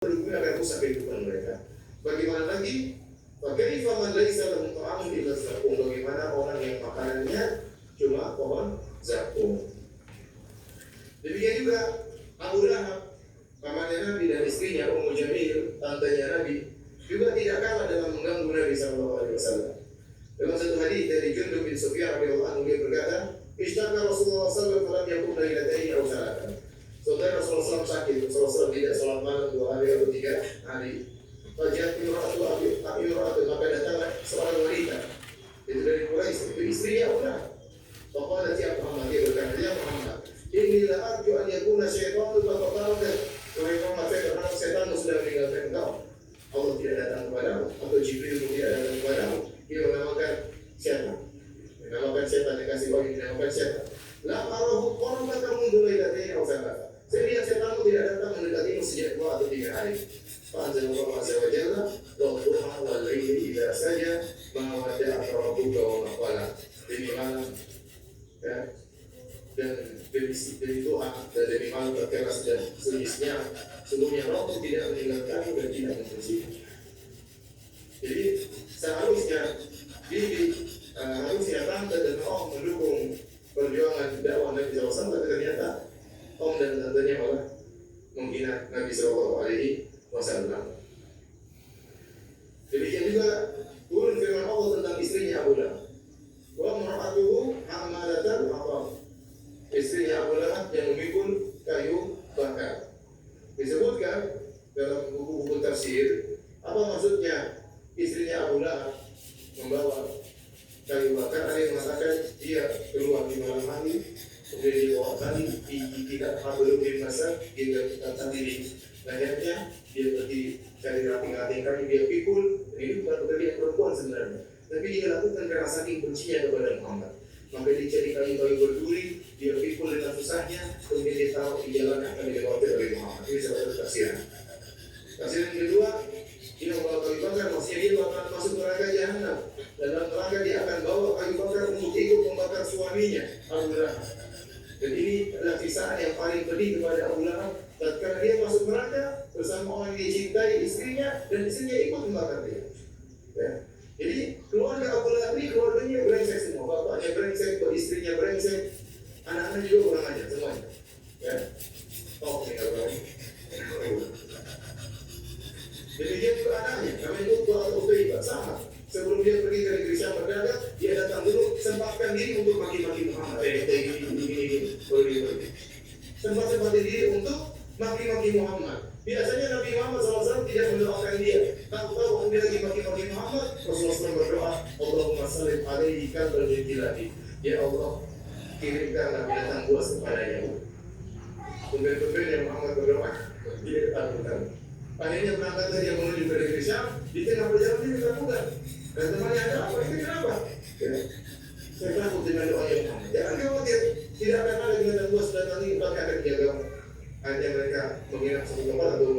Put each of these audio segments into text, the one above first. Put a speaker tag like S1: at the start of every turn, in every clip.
S1: Penduduknya akan rusak kehidupan mereka. Bagaimana lagi? Fakaifa man laisa lahu ta'amun illa zakum. Bagaimana orang yang makanannya cuma pohon zakum. Demikian juga Abu Lahab, pamannya Nabi dan istrinya Ummu Jamil, tantenya Nabi, juga tidak kalah dalam mengganggu Nabi SAW. Dalam satu hadis dari Jundub bin Sufyan radhiyallahu anhu, dia berkata, "Ishtaka Rasulullah sallallahu alaihi wasallam falam yakun lailataini aw salatan." Saudara Rasulullah SAW sakit, Rasulullah SAW tidak sholat malam 2 hari atau 3 hari. Fajat imra'atu Abi Hurairah, maka datanglah seorang wanita itu dari Quraisy, itu istrinya Abu Lahab. Faqalat ya Muhammad, dia berkata, ya Muhammad, inni la arju an yakuna syaitanu qad qatalaka. Wahai Muhammad, saya berharap setan sudah meninggalkan engkau. Allah tidak datang kepadamu, atau Jibril tidak datang kepadamu. Dia menamakan siapa? Menamakan setan, dikasih wahyu menamakan setan. La arahu qarabaka mundu lailatain aw salatan. Saya lihat setanmu tidak datang mendekatimu sejak 2 atau 3 hari. Fa'anzalallahu azza wa jalla, "Wadduha wal laili idza saja, ma wada'aka rabbuka wa ma qala." Demi malam, ya, dan demi doa dan demi malam tatkala sedang selisnya, sungguhnya Rabb tidak meninggalkanmu dan tidak membenci. Jadi seharusnya harusnya tante dan om mendukung perjuangan dakwah Nabi SAW, tapi ternyata om dan tantenya malah menghina Nabi SAW. Demikian juga turun firman Allah tentang istrinya Abu Lahab. Wa mar'atuhu hamalatan hatab. Istrinya Abu Lahab yang memikul kayu bakar. Disebutkan dalam buku-buku tafsir, apa maksudnya istrinya Abu Lahab membawa kayu bakar? Ada yang mengatakan dia keluar di malam hari, kemudian dibawa tali, tidak belum dimasak, dia tadi di lehernya, dia pergi cari ranting-ranting kayu, dia pikul. Ini bukan pekerjaan perempuan sebenarnya, tapi dia lakukan karena saking bencinya kepada Muhammad. Maka dia cari kayu-kayu berduri, dia pikul dengan susahnya, kemudian dia taruh di jalan yang akan dilewati oleh Muhammad. Ini salah satu tafsiran. Tafsiran kedua, dia membawa kayu bakar, maksudnya dia akan masuk neraka jahanam. Dalam neraka dia akan bawa kayu bakar untuk ikut membakar suaminya, Abu Lahab. Dan ini adalah kisah yang paling pedih kepada Abu Lahab. Tatkala dia masuk neraka bersama orang yang dicintai istrinya, dan istrinya ikut membakar dia. Ya. Jadi keluarga Abu Lahab ini keluarganya brengsek semua. Bapaknya brengsek, istrinya brengsek, anak-anak juga kurang ajar semuanya. Ya. Oh, tinggal berapa? Demikian juga anaknya, namanya Utbah atau Utaibah, sama. Sebelum dia pergi ke negeri Syam berdagang, dia datang dulu, sempatkan diri untuk maki-maki Muhammad. Gini, pergi. Sempat-sempatin diri untuk maki-maki Muhammad. Biasanya Nabi Muhammad SAW tidak mendoakan dia. Tahu dia lagi maki-maki Muhammad, Rasulullah SAW berdoa, Allahumma sallim alaihi kalbal jilati. Ya Allah, kirimkanlah binatang buas kepadanya. Kemudian yang Muhammad berdoa, dia ketakutan. Akhirnya berangkat dia menuju ke negeri Syam, di tengah perjalanan dia ketakutan. Dan temannya ada apa? Ini kenapa? Ya. Saya takut dengan doa yang Muhammad. Jangan khawatir, tidak akan ada binatang buas datang ini, maka akan dijaga. Hanya mereka menginap satu tempat atau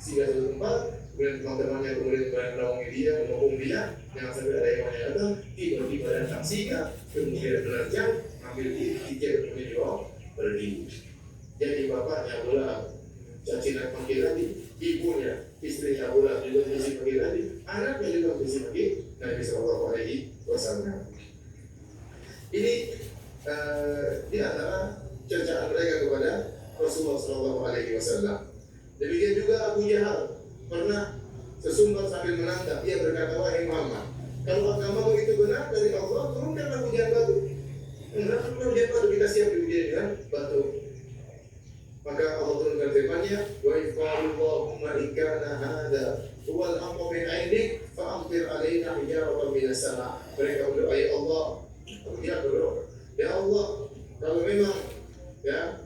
S1: singgah satu tempat, kemudian teman-temannya kemudian menolongi dia, menghukum dia, jangan sampai ada yang datang, tiba-tiba datang singa, kemudian menerjang, ambil tiket kemudian dibawa pergi. Jadi bapaknya Abu Lahab caci maki lagi, ibunya, istrinya Abu Lahab juga caci maki lagi, anaknya juga caci maki Nabi SAW. Ini di antara cercaan mereka kepada Rasulullah SAW. Demikian juga Abu Jahal pernah sesumbar sambil menantang. Dia berkata, wahai Muhammad, kalau agamamu itu benar dari Allah, turunkanlah hujan batu. Enggak, hujan batu, kita siap diuji dengan batu. Maka Allah turunkan firman-Nya, wa ifqalillahumma ikana hadza huwal haqqu min 'indik fa'amtir 'alaina hijaratan minas sama'. Mereka berdoa, ya Allah, dia berdoa, ya Allah, kalau memang ya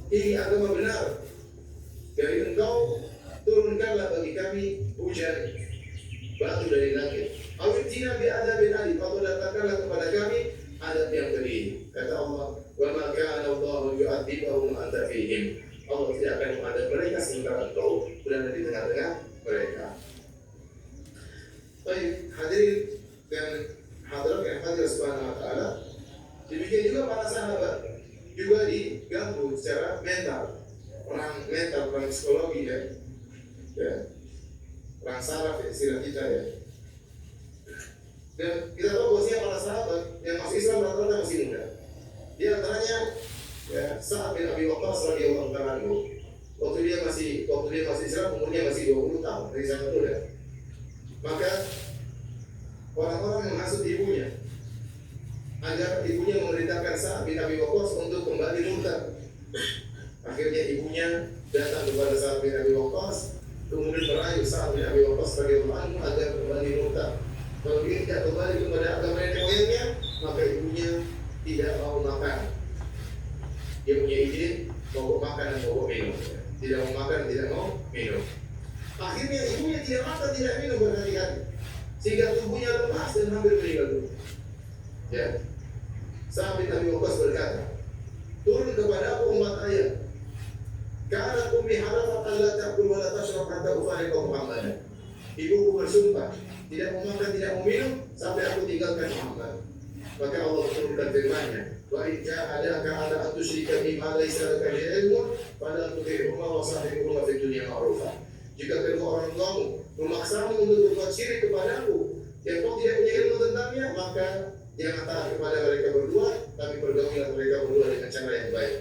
S1: ini agama benar dari Engkau, turunkanlah bagi kami hujan batu dari langit. Awitina bi adzabin alim, atau datangkanlah kepada kami adab yang pedih. Kata Allah, wa ma kana Allahu yu'adzibahum wa anta fihim. Allah tidak akan mengadab mereka sementara engkau berada di tengah-tengah mereka. Baik, hadirin dan hadirat yang hadir subhanahu wa ta'ala. Demikian juga para sahabat juga diganggu secara mental, perang mental, perang psikologi ya. Ya, perang saraf ya, istilah kita ya. Dan kita tahu bahwasanya para sahabat yang masuk Islam rata-rata masih muda. Di antaranya ya Sa'ad bin Abi Waqqas radhiyallahu ta'ala anhu. Waktu dia masih Islam umurnya masih 20 tahun, dari sangat muda. Maka orang-orang menghasut ibunya agar ibunya memerintahkan Sa'ad bin Abi Waqqas untuk kembali murtad. Akhirnya ibunya datang kepada Sa'ad bin Abi Waqqas, kemudian merayu Sa'ad bin Abi Waqqas radhiyallahu anhu agar kembali murtad. Kalau dia tidak kembali kepada agama nenek moyangnya, maka ibunya tidak mau makan. Dia punya izin mau makan dan mau minum. Tidak mau makan, tidak mau minum. Akhirnya ibunya tidak makan, tidak minum berhari-hari, sehingga tubuhnya lemas dan hampir meninggal dunia. Ya, Sa'ad bin Abi Waqqas berkata, turun kepada aku umat ayah. Karena ummi halafat alla ta'kul wa la tashrab hatta ufariqa Muhammadan. Ibuku bersumpah tidak mau makan, tidak mau minum sampai aku tinggalkan Muhammad. Maka Allah turunkan firman-Nya, wa in ja'alaka 'ala an tusyrika bima laysa laka bihi 'ilmun fala tuti'huma wa sahibhuma fid dunya ma'rufa. Jika kedua orang tuamu memaksamu untuk berbuat syirik kepadaku yang kau tidak punya ilmu tentangnya, maka jangan taat kepada mereka berdua, tapi pergaulilah mereka berdua dengan cara yang baik.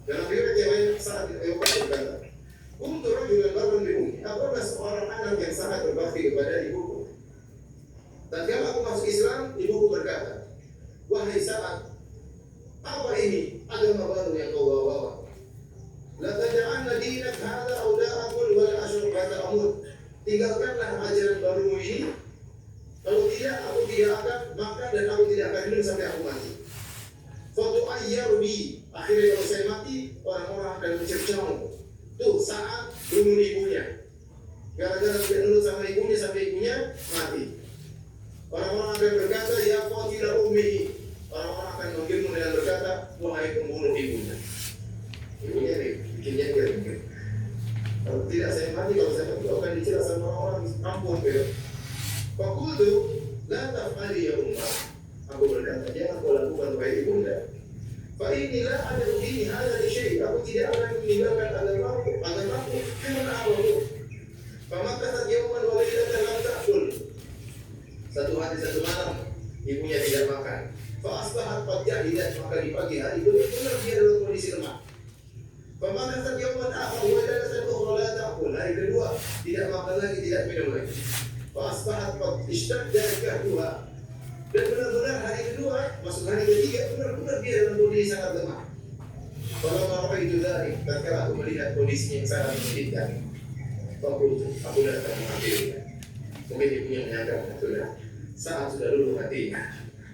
S1: Dalam riwayat yang lain Sa'ad bin Abi Waqqas berkata, "Kuntu rajulan barran bi ummi." Aku adalah seorang anak yang sangat berbakti kepada ibuku. Tatkala aku masuk Islam, ibuku berkata, "Wahai Sa'ad, apa ini agama baru yang kau bawa? La taj'alna dinak hadza aw la aqul wa la ashrab hadza amut." Tinggalkanlah ajaran barumu ini. Kalau tidak, aku tidak akan makan dan aku tidak akan minum sampai aku mati. Fatu'ayyaru bi. Akhirnya kalau saya mati, orang-orang akan mencercamu. Tuh Sa'ad bunuh ibunya. Gara-gara tidak nurut sama ibunya sampai ibunya mati. Orang-orang akan berkata, ya qatila ummi. Orang-orang akan memanggilmu dengan berkata, wahai pembunuh ibunya. Ibunya nih, bikinnya dia mungkin. Kalau tidak saya mati, kalau saya mati akan dicela sama orang-orang kampung ya. Fakultu, la taf'ali ya ummah. Aku berkata, jangan kau lakukan wahai ibunda. Fa inilah ada begini, ada di syekh. Aku tidak akan meninggalkan agamaku, firman Allah. Famakasat yawman wa lailatan lam ta'kul. Satu hari satu malam ibunya tidak makan. Fa asbahat qad jahidat, maka di pagi hari benar-benar dia dalam kondisi lemah. Famakasat yawman akhar wa lailatan ukhra la ta'kul. Hari kedua tidak makan lagi, tidak minum lagi. Fa asbahat qad ishtadda kahduha. Dan benar-benar hari kedua masuk hari ketiga benar-benar dia dalam kondisi sangat lemah. Kalau marah itu dari tatkala aku melihat kondisinya yang sangat menyedihkan, aku datang mengambilnya. Mungkin ibunya menyangka sudah saat sudah luluh hatinya.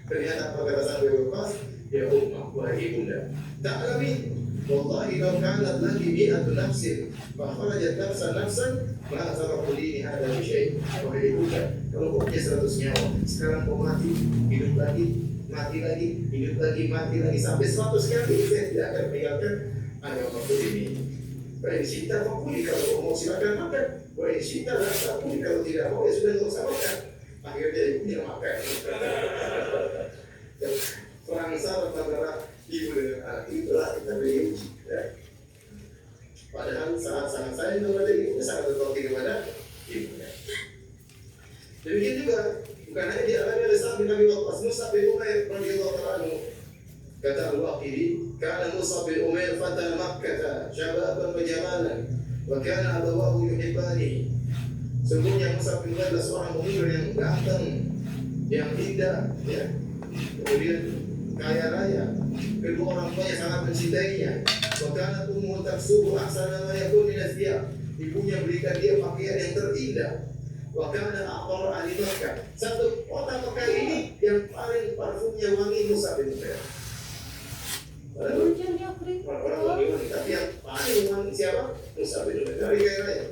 S1: Ternyata apa kata Sa'ad bin Abi Waqqas, ya ummah, wahai ibunda, ta'lamin wallahi law kanat laki mi'atu nafsin fa kharajat nafsan ma taraku dini hadha bi syai'. Wahai ibunda, kalau kau punya 100 nyawa, sekarang kau mati, hidup lagi, mati lagi, hidup lagi, mati lagi, sampai 100 kali saya tidak akan meninggalkan agamaku ini. Baik cinta fakuli, kalau kau mau silakan makan. Baik cinta rasa pun, kalau tidak mau ya sudah nggak usah makan. Akhirnya ibunya makan. Perang saraf antara ibu dengan anak, itulah kita beri ya. Padahal saat sangat sayang kepada ibunya, sangat berbakti kepada ibunya. Demikian juga bukan hanya dialami oleh Sa'ad bin Abi Waqqas, Mus'ab bin Umair radhiyallahu ta'ala anhu. Kata Al-Waqidi, kana Mus'ab bin Umair fata Makkah syababan wa jamalan wa kana abawahu yuhibbani. Sungguhnya Mus'ab bin Umair adalah seorang pemuda yang ganteng, yang indah, ya. Kemudian kaya raya. Kedua orang tuanya sangat mencintainya. Wa kana ummuhu taksubu ahsana ma yakun min asdiya. Ibunya berikan dia pakaian yang terindah. Wa kana aqar ahli Makkah. Satu kota Makkah ini yang paling parfumnya wangi Mus'ab bin Umair. Orang-orang wangi, tapi yang paling wangi siapa? Mus'ab bin Umair. Dari kaya raya.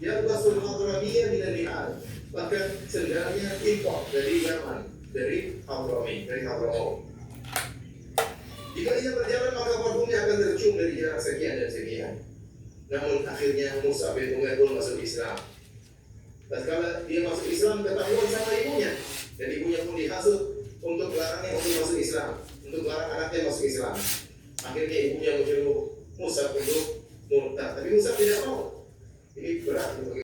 S1: Yang basul Hadramiyah bin Ni'al. Bahkan sendalnya impor dari Yaman, dari Hadramaut. Jika ia berjalan maka parfumnya akan tercium dari jarak sekian dan sekian. Namun akhirnya Mus'ab bin Umair pun masuk Islam. Tatkala dia masuk Islam ketahuan sama ibunya, dan ibunya pun dihasut untuk melarangnya untuk masuk Islam, untuk melarang anaknya masuk Islam. Akhirnya ibunya menyuruh Mus'ab untuk murtad, tapi Mus'ab tidak mau. Ini berat.